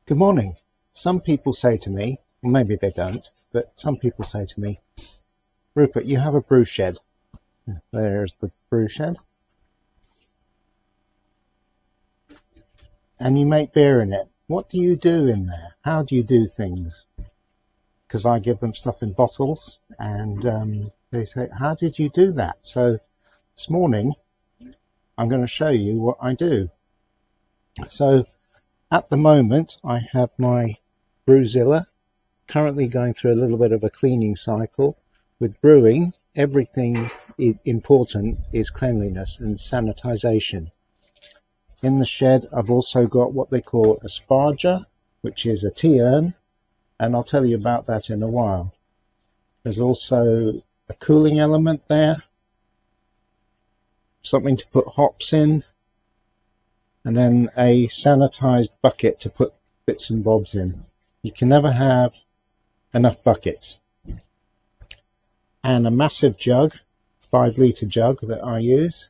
Good morning. Some people say to me, or maybe they don't, but some people say to me, Rupert, you have a brew shed. There's the brew shed. And you make beer in it. What do you do in there? How do you do things? Because I give them stuff in bottles and they say, how did you do that? So this morning, I'm going to show you what I do. So at the moment, I have my Brewzilla currently going through a little bit of a cleaning cycle. With brewing, everything important is cleanliness and sanitization. In the shed, I've also got what they call a sparger, which is a tea urn, and I'll tell you about that in a while. There's also a cooling element there, something to put hops in, and then a sanitized bucket to put bits and bobs in. You can never have enough buckets. And a massive jug, 5-litre jug that I use.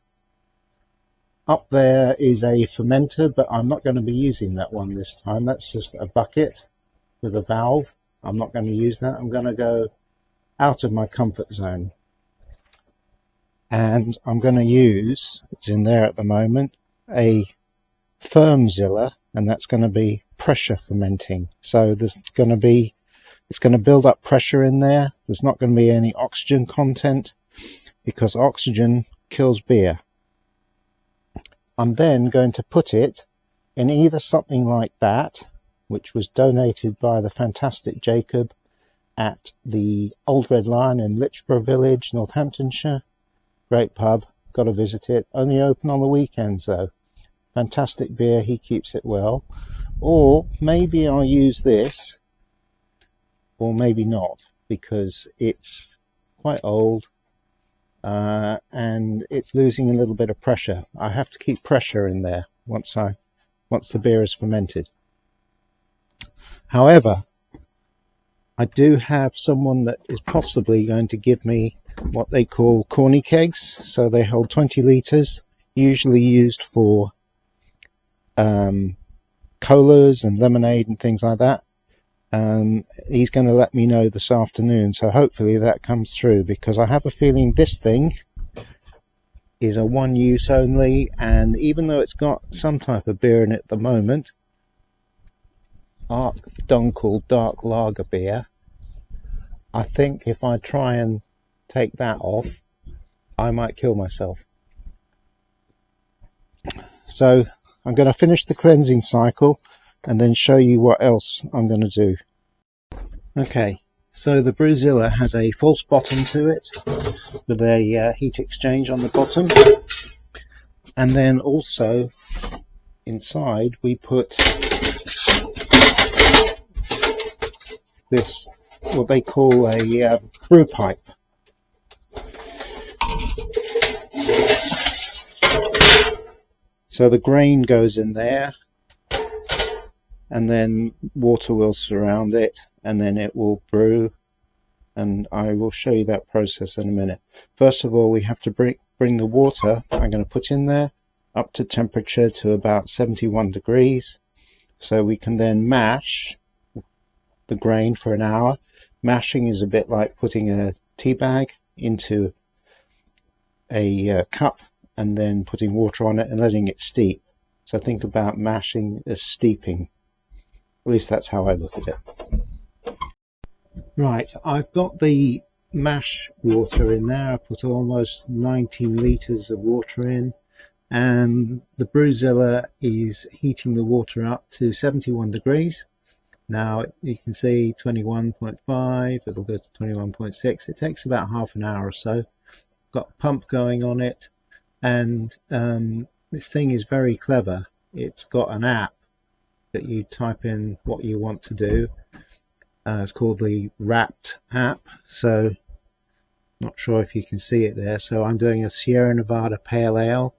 Up there is a fermenter, but I'm not going to be using that one this time. That's just a bucket with a valve. I'm not going to use that. I'm going to go out of my comfort zone. And I'm going to use, it's in there at the moment, a Fermzilla, and that's going to be pressure fermenting. So it's going to build up pressure in there. There's not going to be any oxygen content because oxygen kills beer. I'm then going to put it in either something like that, which was donated by the fantastic Jacob at the Old Red Lion in Lichborough Village, Northamptonshire. Great pub, got to visit it. Only open on the weekends though. Fantastic beer, he keeps it well. Or maybe I'll use this, or maybe not, because it's quite old and it's losing a little bit of pressure. I have to keep pressure in there once the beer is fermented. However, I do have someone that is possibly going to give me what they call corny kegs. So they hold 20 litres, usually used for colas and lemonade and things like that. He's going to let me know this afternoon, so hopefully that comes through, because I have a feeling this thing is a one use only, and even though it's got some type of beer in it at the moment, Dunkel dark lager beer, I think if I try and take that off, I might kill myself. So I'm going to finish the cleansing cycle and then show you what else I'm going to do. Okay, so the Brewzilla has a false bottom to it with a heat exchange on the bottom, and then also inside we put this, what they call a brew pipe. So the grain goes in there, and then water will surround it, and then it will brew, and I will show you that process in a minute. First of all, we have to bring the water I'm going to put in there up to temperature to about 71 degrees, so we can then mash the grain for an hour. Mashing is a bit like putting a tea bag into a cup and then putting water on it and letting it steep. So think about mashing as steeping. At least that's how I look at it. Right, I've got the mash water in there. I put almost 19 litres of water in, and the Brewzilla is heating the water up to 71 degrees. Now you can see 21.5, it'll go to 21.6. It takes about half an hour or so. Got a pump going on it, and this thing is very clever. It's got an app that you type in what you want to do. It's called the Wrapped app, so not sure if you can see it there. So I'm doing a Sierra Nevada Pale Ale,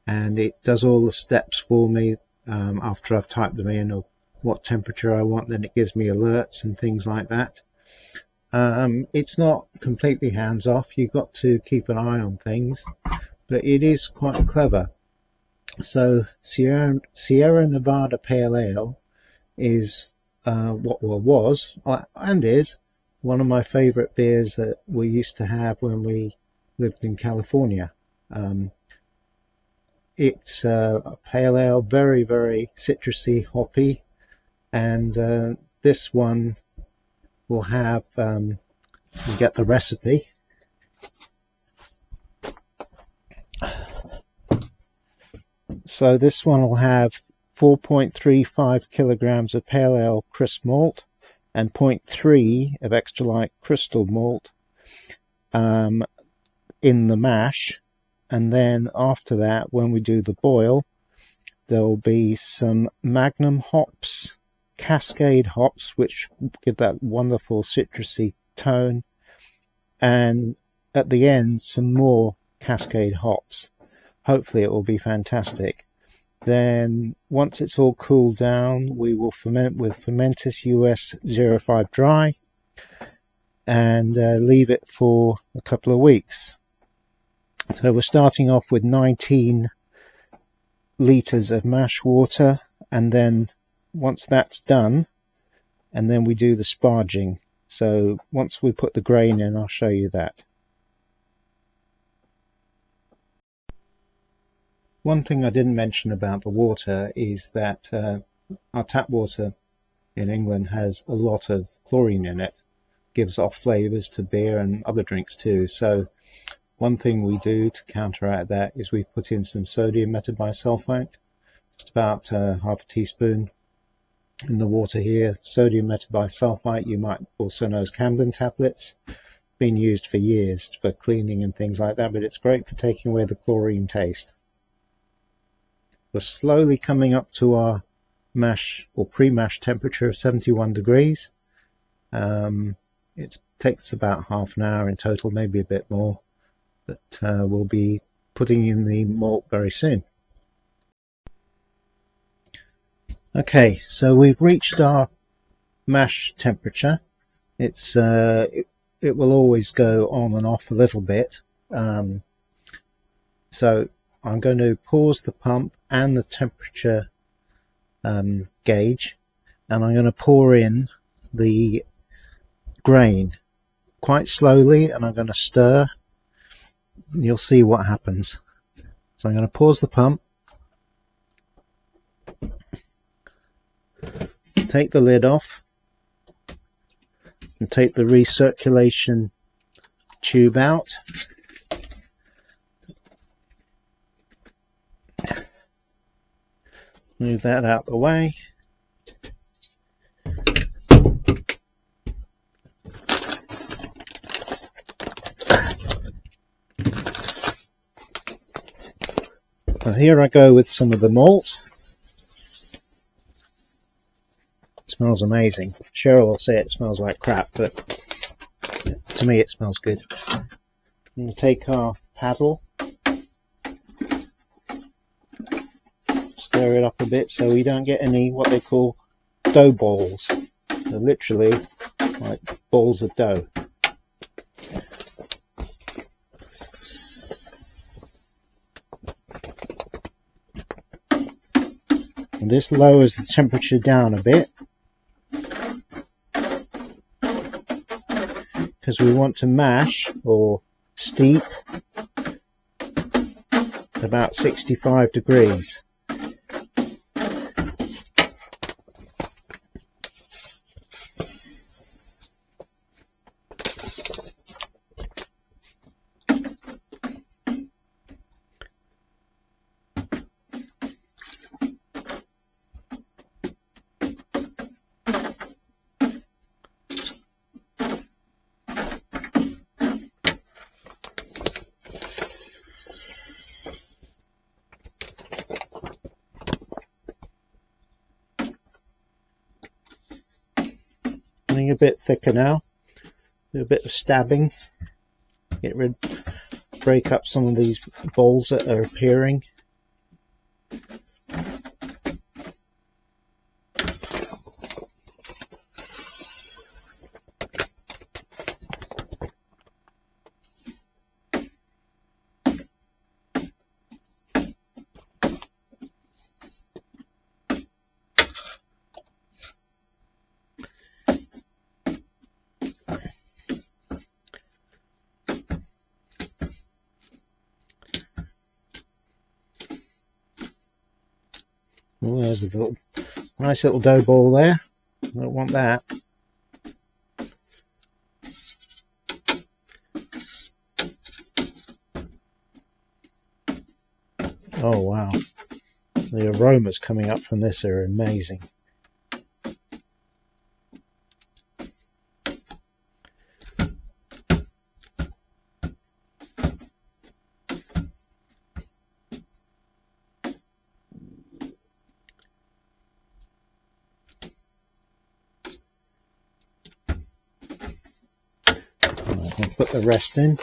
and it does all the steps for me after I've typed them in of what temperature I want. Then it gives me alerts and things like that. It's not completely hands off. You've got to keep an eye on things, but it is quite clever. So Sierra Nevada Pale Ale is was and is one of my favorite beers that we used to have when we lived in California. It's a pale ale, very, very citrusy, hoppy, and this one will have, you get the recipe. So this one will have 4.35 kilograms of pale ale crisp malt and 0.3 of extra light crystal malt in the mash. And then after that, when we do the boil, there'll be some Magnum hops, Cascade hops, which give that wonderful citrusy tone, and at the end some more Cascade hops. Hopefully it will be fantastic. Then once it's all cooled down, we will ferment with Fermentis US 05 dry and leave it for a couple of weeks. So we're starting off with 19 litres of mash water, and then once that's done, and then we do the sparging. So once we put the grain in, I'll show you that. One thing I didn't mention about the water is that our tap water in England has a lot of chlorine in it. Gives off flavours to beer and other drinks too. So one thing we do to counteract that is we put in some sodium metabisulfite, just about half a teaspoon in the water here. Sodium metabisulfite, you might also know as Camden tablets, been used for years for cleaning and things like that, but it's great for taking away the chlorine taste. We're slowly coming up to our mash or pre-mash temperature of 71 degrees. It takes about half an hour in total, maybe a bit more, but we'll be putting in the malt very soon. Okay, so we've reached our mash temperature. It's it will always go on and off a little bit, so I'm going to pause the pump and the temperature gauge, and I'm going to pour in the grain quite slowly, and I'm going to stir, and you'll see what happens. So I'm going to pause the pump, take the lid off, and take the recirculation tube out. Move that out the way. Now here I go with some of the malt. It smells amazing. Cheryl will say it smells like crap, but to me it smells good. I'm going to take our paddle, stir it up a bit so we don't get any what they call dough balls. They're literally like balls of dough. And this lowers the temperature down a bit because we want to mash or steep at about 65 degrees. Getting a bit thicker now. Do a bit of stabbing. Break up some of these balls that are appearing. Oh, there's a little, nice little dough ball there. I don't want that. Oh wow, the aromas coming up from this are amazing. I'll put the rest in.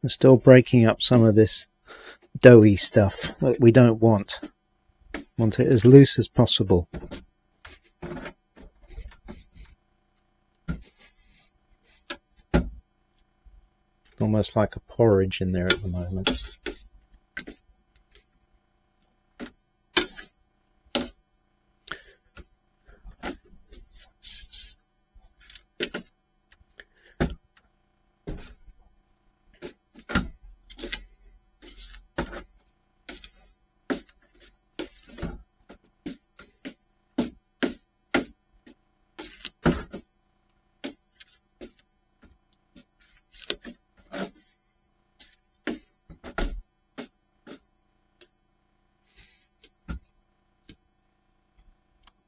I'm still breaking up some of this doughy stuff that we don't want. Want it as loose as possible. Almost like a porridge in there at the moment.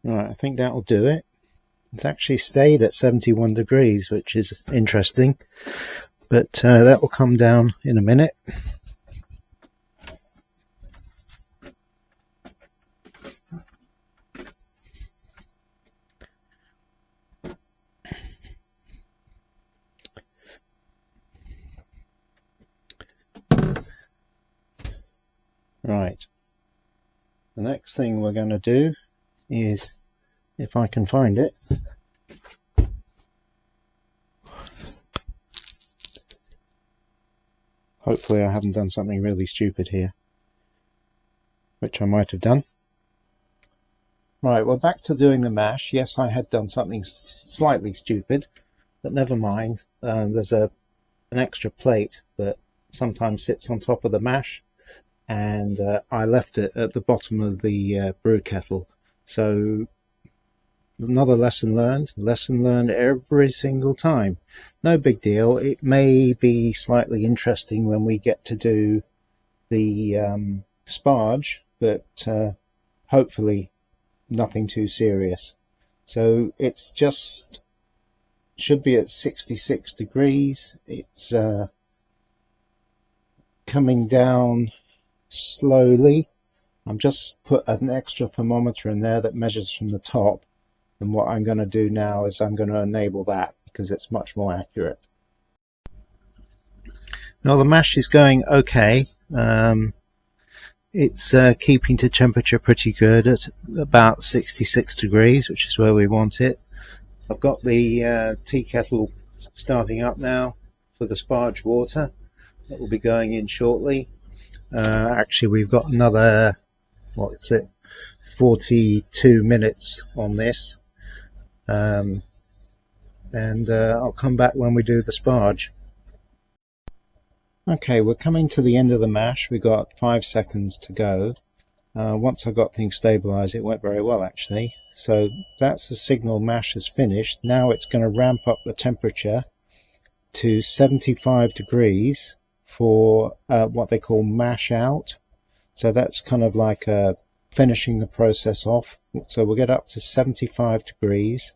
Right, I think that'll do it. It's actually stayed at 71 degrees, which is interesting, but that will come down in a minute. Right, the next thing we're going to do is, if I can find it, hopefully I haven't done something really stupid here, which I might have done. Right, we're back to doing the mash. Yes, I had done something slightly stupid, but never mind. There's an extra plate that sometimes sits on top of the mash, and I left it at the bottom of the brew kettle. So another lesson learned every single time. No big deal. It may be slightly interesting when we get to do the sparge, but hopefully nothing too serious. So it's just should be at 66 degrees. It's coming down slowly. I'm just put an extra thermometer in there that measures from the top, and what I'm going to do now is I'm going to enable that because it's much more accurate. Now the mash is going okay. It's keeping to temperature pretty good at about 66 degrees, which is where we want it. I've got the tea kettle starting up now for the sparge water that will be going in shortly. Actually, we've got another, 42 minutes on this, and I'll come back when we do the sparge. Okay, we're coming to the end of the mash. We've got 5 seconds to go. Once I got things stabilized, it went very well actually. So that's the signal mash is finished. Now it's going to ramp up the temperature to 75 degrees for what they call mash out. So that's kind of like finishing the process off. So we'll get up to 75 degrees,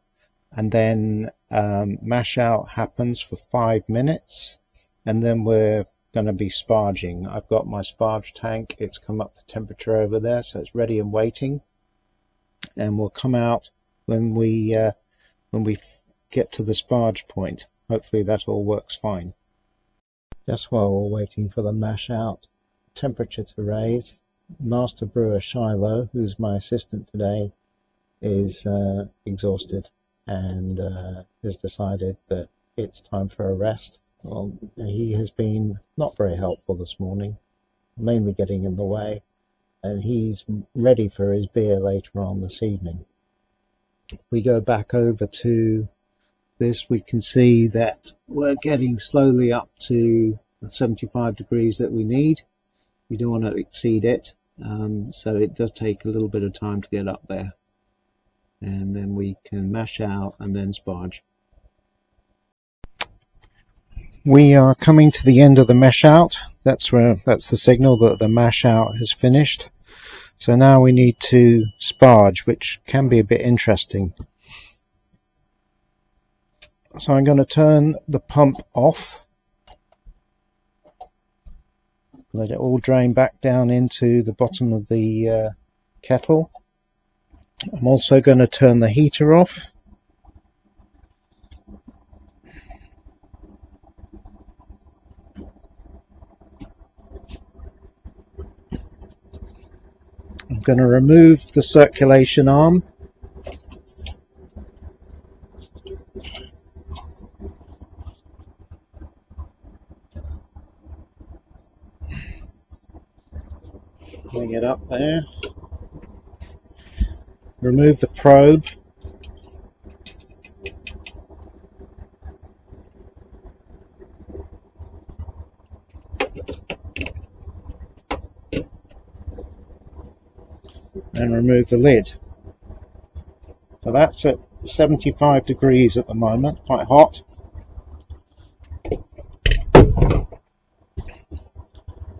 and then mash out happens for 5 minutes, and then we're going to be sparging. I've got my sparge tank. It's come up to temperature over there, so it's ready and waiting, and we'll come out when we get to the sparge point. Hopefully that all works fine. Just while we're waiting for the mash out temperature to raise, Master Brewer Shiloh, who's my assistant today, is exhausted and has decided that it's time for a rest. Well, he has been not very helpful this morning, mainly getting in the way, and he's ready for his beer later on this evening. We go back over to this, we can see that we're getting slowly up to the 75 degrees that we need. We don't want to exceed it, so it does take a little bit of time to get up there. And then we can mash out and then sparge. We are coming to the end of the mash out. That's the signal that the mash out has finished. So now we need to sparge, which can be a bit interesting. So I'm going to turn the pump off. Let it all drain back down into the bottom of the kettle. I'm also going to turn the heater off. I'm going to remove the circulation arm. Bring it up there. Remove the probe. And remove the lid. So that's at 75 degrees at the moment, quite hot.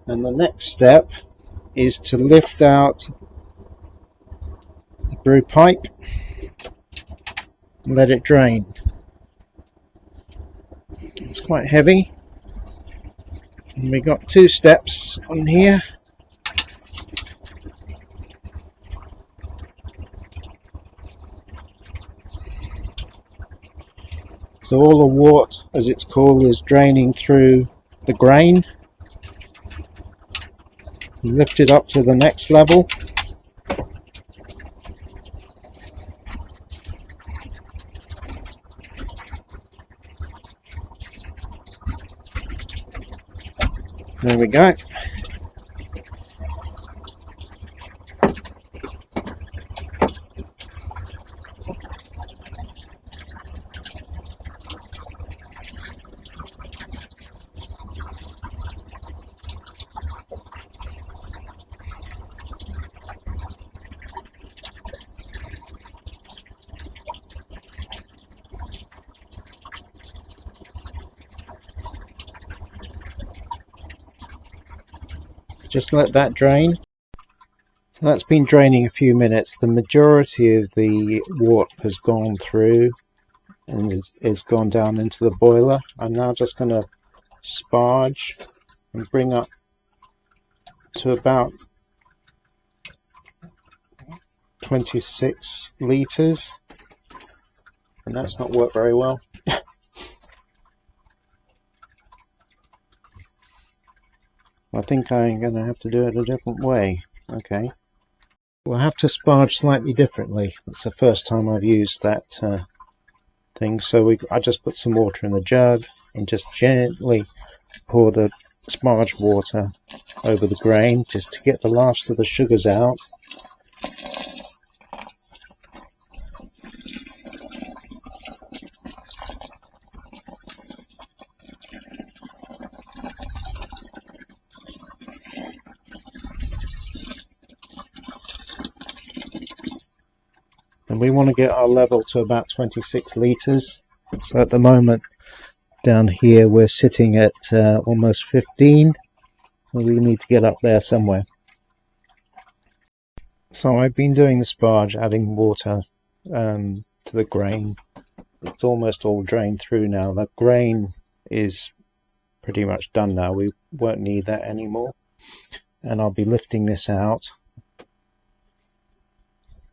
And the next step is to lift out the brew pipe and let it drain. It's quite heavy, and we got two steps on here. So all the wort, as it's called, is draining through the grain. Lift it up to the next level. There we go. Just let that drain. So that's been draining a few minutes. The majority of the wort has gone through and is gone down into the boiler. I'm now just going to sparge and bring up to about 26 litres, and that's not worked very well. I think I'm going to have to do it a different way. Okay, we'll have to sparge slightly differently. It's the first time I've used that thing. So I just put some water in the jug and just gently pour the sparge water over the grain just to get the last of the sugars out. And we want to get our level to about 26 litres. So at the moment down here we're sitting at almost 15. So we need to get up there somewhere. So I've been doing the sparge, adding water to the grain. It's almost all drained through now. The grain is pretty much done now. We won't need that anymore. And I'll be lifting this out.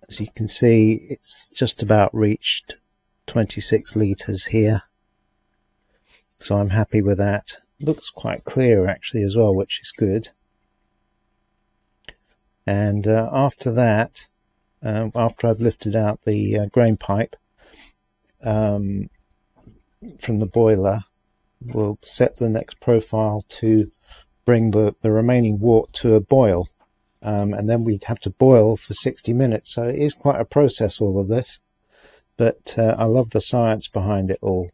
As you can see, it's just about reached 26 litres here. So I'm happy with that. Looks quite clear actually as well, which is good. And after that, after I've lifted out the grain pipe from the boiler, we'll set the next profile to bring the remaining wort to a boil. And then we'd have to boil for 60 minutes. So it is quite a process, all of this. But I love the science behind it all.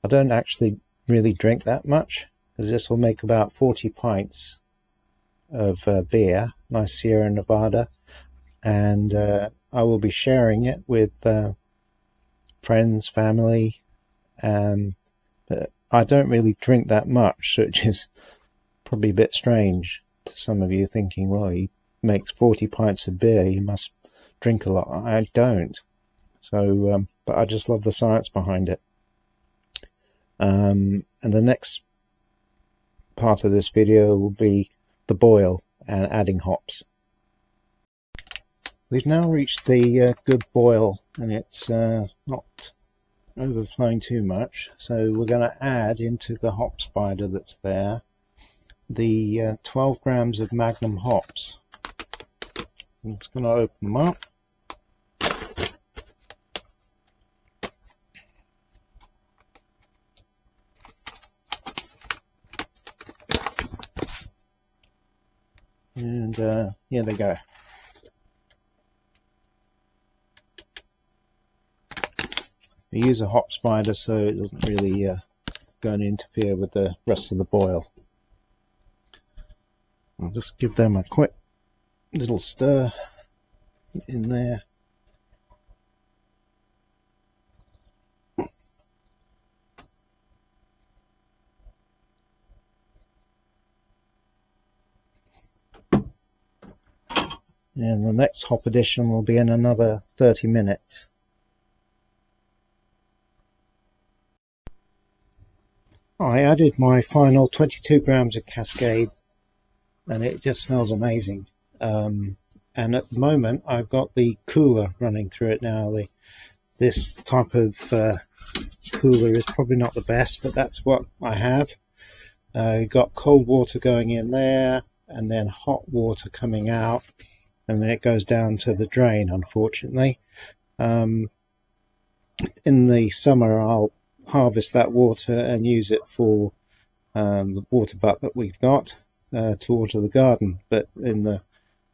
I don't actually really drink that much, because this will make about 40 pints of beer, nice Sierra Nevada. And I will be sharing it with friends, family. But I don't really drink that much, which is probably a bit strange to some of you, thinking, well, he makes 40 pints of beer, he must drink a lot. I don't. So, but I just love the science behind it. And the next part of this video will be the boil and adding hops. We've now reached the good boil, and it's not overflowing too much. So we're going to add into the hop spider that's there the 12 grams of Magnum hops. I'm just going to open them up. And here they go. We use a hop spider so it doesn't really go and interfere with the rest of the boil. I'll just give them a quick little stir in there. And the next hop addition will be in another 30 minutes. I added my final 22 grams of Cascade, and it just smells amazing. And at the moment I've got the cooler running through it now. This type of cooler is probably not the best, but that's what I have. Got cold water going in there, and then hot water coming out, and then it goes down to the drain, unfortunately. In the summer I'll harvest that water and use it for the water butt that we've got to water the garden, but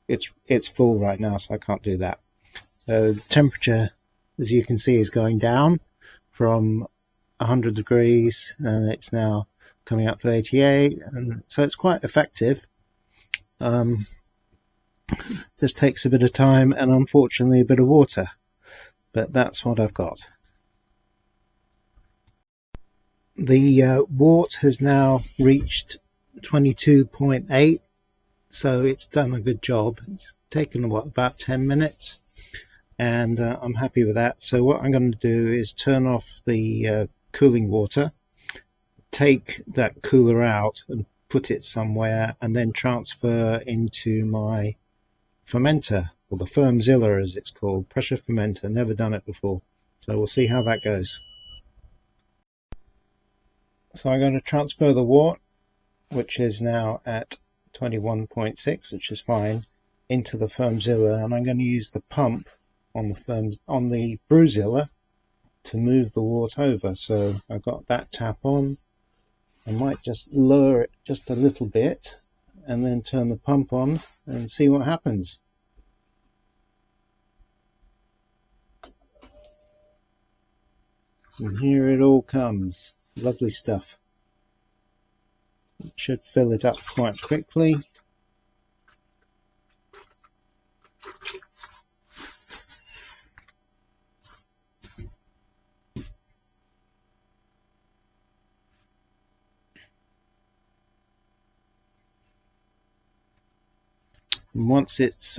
it's full right now, so I can't do that. So the temperature, as you can see, is going down from 100 degrees, and it's now coming up to 88, and so it's quite effective. Just takes a bit of time and unfortunately a bit of water, but that's what I've got. The wort has now reached 22.8, so it's done a good job. It's taken about 10 minutes, and I'm happy with that. So what I'm going to do is turn off the cooling water, take that cooler out and put it somewhere, and then transfer into my fermenter, or the Fermzilla as it's called, pressure fermenter. Never done it before, so we'll see how that goes. So I'm going to transfer the wort, which is now at 21.6, which is fine, into the Fermzilla, and I'm going to use the pump on the Brewzilla to move the wort over. So I've got that tap on. I might just lower it just a little bit and then turn the pump on and see what happens. And here it all comes. Lovely stuff. It should fill it up quite quickly. And once it's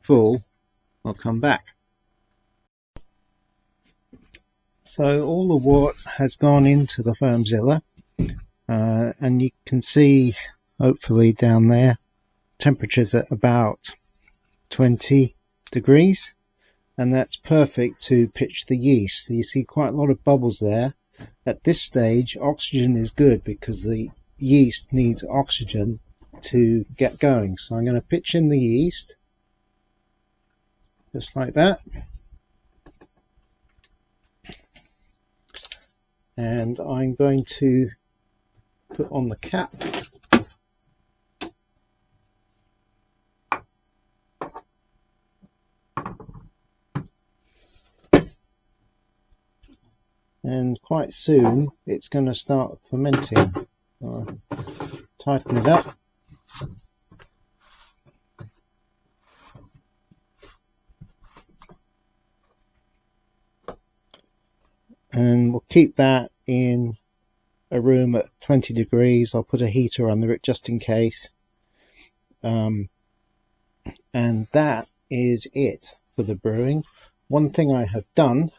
full, I'll come back. So all the wort has gone into the Fermzilla, and you can see hopefully down there temperatures at about 20 degrees, and that's perfect to pitch the yeast. So you see quite a lot of bubbles there. At this stage oxygen is good because the yeast needs oxygen to get going. So I'm going to pitch in the yeast, just like that. And I'm going to put on the cap. And quite soon it's going to start fermenting. I'll tighten it up. And we'll keep that in a room at 20 degrees. I'll put a heater under it just in case. And that is it for the brewing. One thing I have done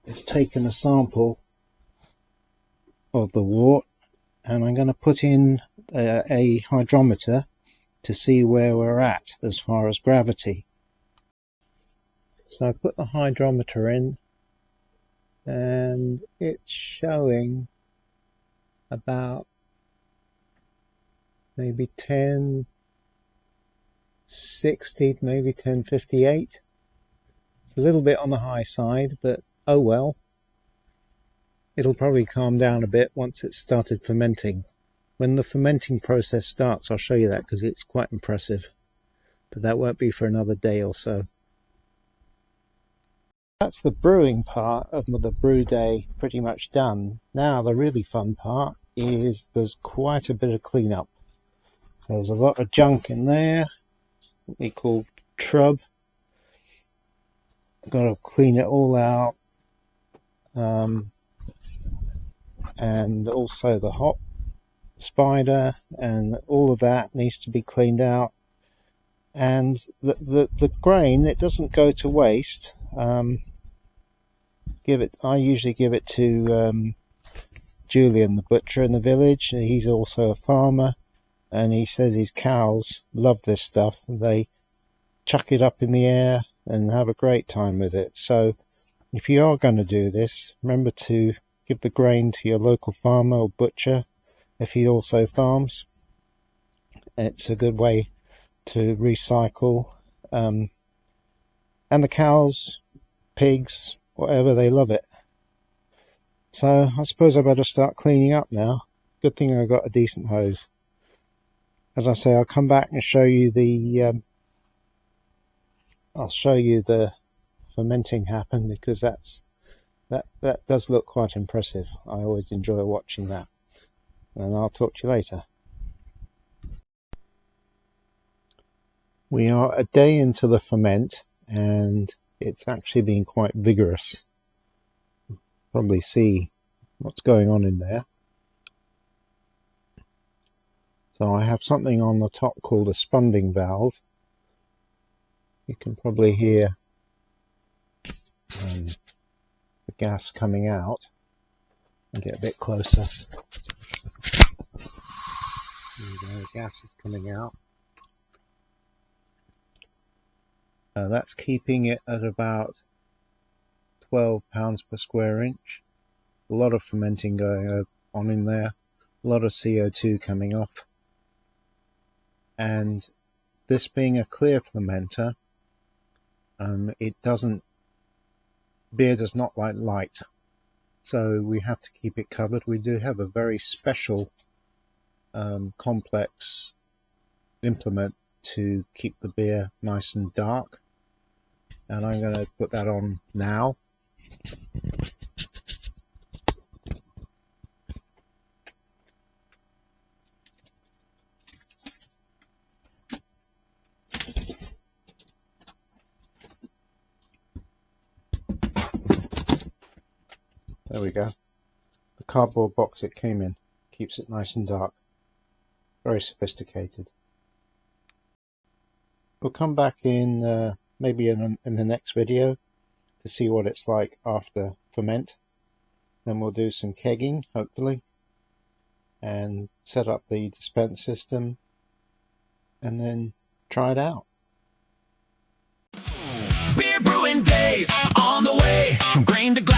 is taken a sample of the wort, and I'm going to put in a hydrometer to see where we're at as far as gravity. So I put the hydrometer in, and it's showing about maybe 1060, maybe 1058. It's a little bit on the high side, but oh well. It'll probably calm down a bit once it's started fermenting. When the fermenting process starts, I'll show you that because it's quite impressive. But that won't be for another day or so. That's the brewing part of the brew day pretty much done. Now the really fun part is there's quite a bit of cleanup. So there's a lot of junk in there, what we call trub. Got to clean it all out. And also the hop spider and all of that needs to be cleaned out. And the grain, it doesn't go to waste. I usually give it to Julian, the butcher in the village. He's also a farmer, and he says his cows love this stuff. They chuck it up in the air and have a great time with it. So if you are going to do this, remember to give the grain to your local farmer or butcher if he also farms. It's a good way to recycle. And the cows, pigs, whatever, they love it. So I suppose I better start cleaning up now. Good thing I got a decent hose. As I say, I'll come back and show you the fermenting happen, because that does look quite impressive. I always enjoy watching that. And I'll talk to you later. We are a day into the ferment, and it's actually been quite vigorous. Probably see what's going on in there. So I have something on the top called a spunding valve. You can probably hear the gas coming out. I'll get a bit closer. There you go, the gas is coming out. That's keeping it at about 12 pounds per square inch. A lot of fermenting going on in there. A lot of CO2 coming off. And this being a clear fermenter, beer does not like light. So we have to keep it covered. We do have a very special complex implement to keep the beer nice and dark. And I'm going to put that on now. There we go. The cardboard box it came in keeps it nice and dark. Very sophisticated. We'll come back in maybe in the next video to see what it's like after ferment. Then we'll do some kegging, hopefully, and set up the dispense system, and then try it out. Beer brewing days on the way, from grain to glass.